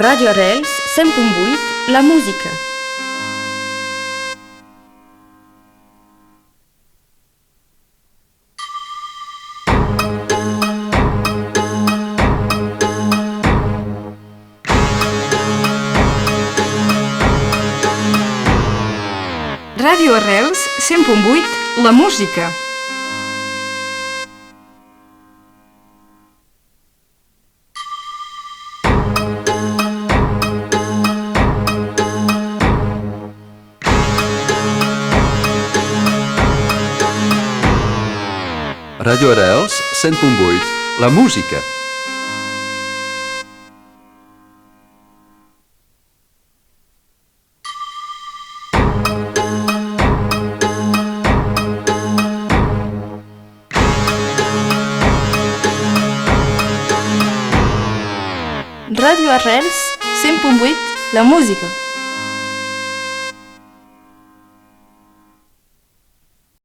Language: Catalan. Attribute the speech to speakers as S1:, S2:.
S1: Radio Arrels 100.8, la música. Radio Arrels 100.8, la música.
S2: Radio Arrels 100.8, la música.
S1: Radio Arrels 100.8, la música.